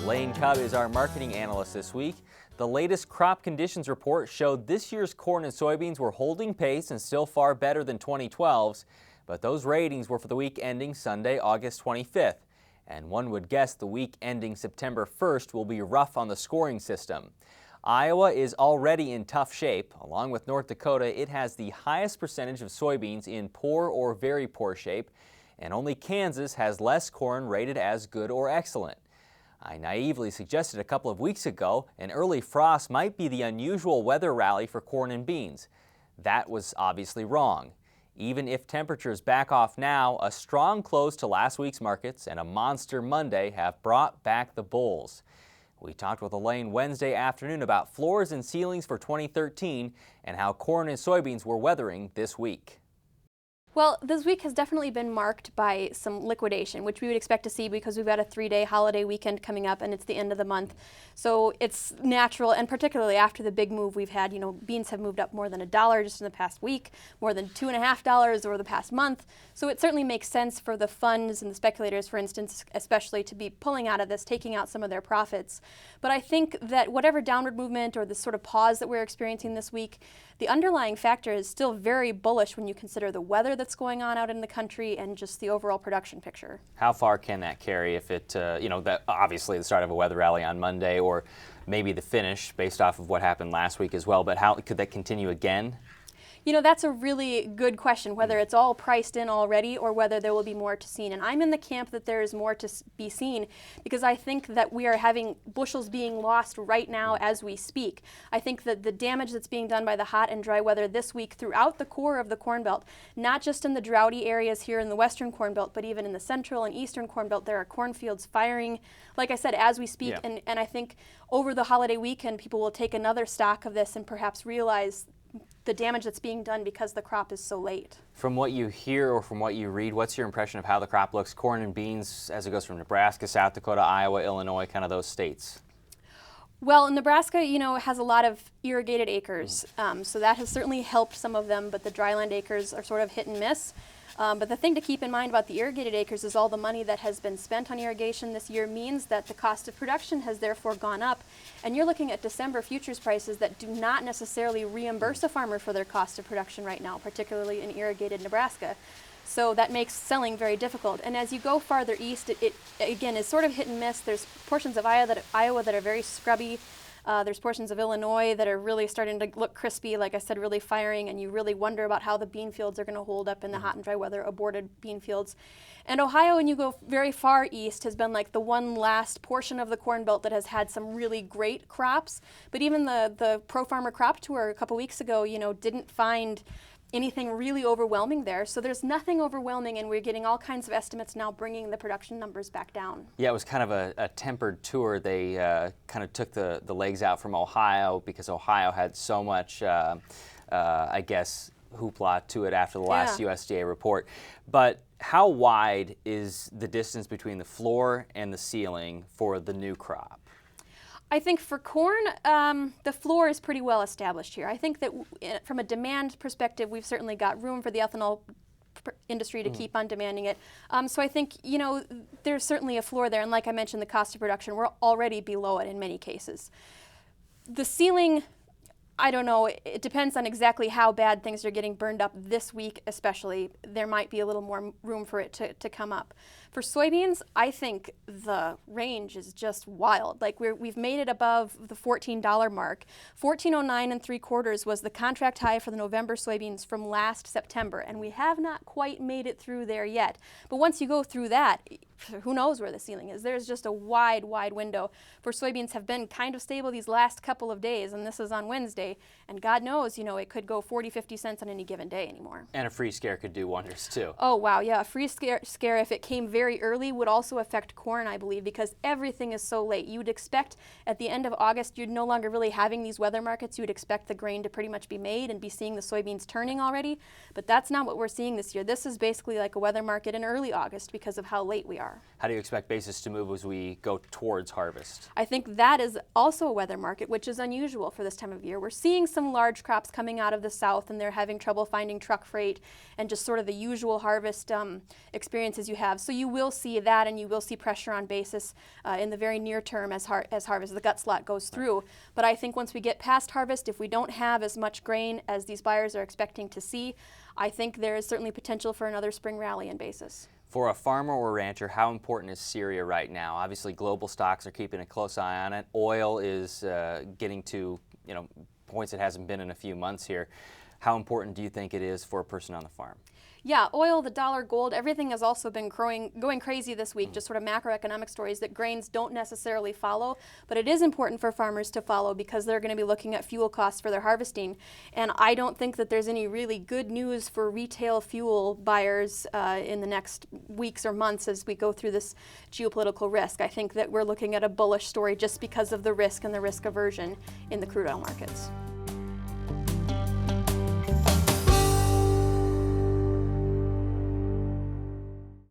Elaine Kub is our marketing analyst this week. The latest crop conditions report showed this year's corn and soybeans were holding pace and still far better than 2012's, but those ratings were for the week ending Sunday, August 25th. And one would guess the week ending September 1st will be rough on the scoring system. Iowa is already in tough shape. Along with North Dakota, it has the highest percentage of soybeans in poor or very poor shape, and only Kansas has less corn rated as good or excellent. I naively suggested a couple of weeks ago an early frost might be the unusual weather rally for corn and beans. That was obviously wrong. Even if temperatures back off now, a strong close to last week's markets and a monster Monday have brought back the bulls. We talked with Elaine Wednesday afternoon about floors and ceilings for 2013 and how corn and soybeans were weathering this week. Well, this week has definitely been marked by some liquidation, which we would expect to see because we've got a 3-day holiday weekend coming up and it's the end of the month. So it's natural, and particularly after the big move we've had, beans have moved up more than $1 just in the past week, more than $2.50 over the past month. So it certainly makes sense for the funds and the speculators, for instance, especially to be pulling out of this, taking out some of their profits. But I think that whatever downward movement or the sort of pause that we're experiencing this week, the underlying factor is still very bullish when you consider the weather that's going on out in the country and just the overall production picture. How far can that carry if it, that obviously the start of a weather rally on Monday or maybe the finish based off of what happened last week as well, but how could that continue again? That's a really good question, whether it's all priced in already or whether there will be more to seen. And I'm in the camp that there is more to be seen because I think that we are having bushels being lost right now as we speak. I think that the damage that's being done by the hot and dry weather this week throughout the core of the Corn Belt, not just in the droughty areas here in the western Corn Belt, but even in the central and eastern Corn Belt, there are cornfields firing, like I said, as we speak. Yeah. And I think over the holiday weekend, people will take another stock of this and perhaps realize the damage that's being done because the crop is so late. From what you hear or from what you read, what's your impression of how the crop looks, corn and beans, as it goes from Nebraska, South Dakota, Iowa, Illinois, kind of those states? Well, Nebraska, has a lot of irrigated acres, so that has certainly helped some of them, but the dryland acres are sort of hit and miss. But the thing to keep in mind about the irrigated acres is all the money that has been spent on irrigation this year means that the cost of production has therefore gone up. And you're looking at December futures prices that do not necessarily reimburse a farmer for their cost of production right now, particularly in irrigated Nebraska. So that makes selling very difficult. And as you go farther east, it again is sort of hit and miss. There's portions of Iowa that are very scrubby. There's portions of Illinois that are really starting to look crispy, like I said, really firing, and you really wonder about how the bean fields are going to hold up in the hot and dry weather, aborted bean fields. And Ohio, when you go very far east, has been like the one last portion of the Corn Belt that has had some really great crops. But even the Pro Farmer Crop Tour a couple weeks ago, didn't find anything really overwhelming there. So there's nothing overwhelming, and we're getting all kinds of estimates now bringing the production numbers back down. Yeah, it was kind of a tempered tour. They kind of took the legs out from Ohio because Ohio had so much, hoopla to it after the last USDA report. But how wide is the distance between the floor and the ceiling for the new crop? I think for corn, the floor is pretty well established here. I think that from a demand perspective, we've certainly got room for the ethanol industry to keep on demanding it. So I think, there's certainly a floor there. And like I mentioned, the cost of production, we're already below it in many cases. The ceiling, I don't know. It depends on exactly how bad things are getting burned up this week, especially. There might be a little more room for it to come up. For soybeans, I think the range is just wild. Like we've made it above the $14 mark. $14.09 3/4 was the contract high for the November soybeans from last September, and we have not quite made it through there yet. But once you go through that, who knows where the ceiling is? There's just a wide window. For soybeans have been kind of stable these last couple of days, and this is on Wednesday, and God knows, it could go 40-50 cents on any given day anymore. And a free scare could do wonders too. Oh wow, yeah, a free scare if it came very early would also affect corn, I believe, because everything is so late. You would expect at the end of August, you're no longer really having these weather markets. You would expect the grain to pretty much be made and be seeing the soybeans turning already, but that's not what we're seeing this year. This is basically like a weather market in early August because of how late we are. How do you expect basis to move as we go towards harvest? I think that is also a weather market, which is unusual for this time of year. We're seeing some large crops coming out of the south, and they're having trouble finding truck freight and just sort of the usual harvest experiences you have. So you will see that, and you will see pressure on basis in the very near term as harvest, the gut slot goes through. But I think once we get past harvest, if we don't have as much grain as these buyers are expecting to see, I think there is certainly potential for another spring rally in basis. For a farmer or rancher, how important is Syria right now? Obviously, global stocks are keeping a close eye on it. Oil is getting to points it hasn't been in a few months here. How important do you think it is for a person on the farm? Yeah, oil, the dollar, gold, everything has also been going crazy this week, just sort of macroeconomic stories that grains don't necessarily follow, but it is important for farmers to follow because they're going to be looking at fuel costs for their harvesting. And I don't think that there's any really good news for retail fuel buyers in the next weeks or months as we go through this geopolitical risk. I think that we're looking at a bullish story just because of the risk and the risk aversion in the crude oil markets.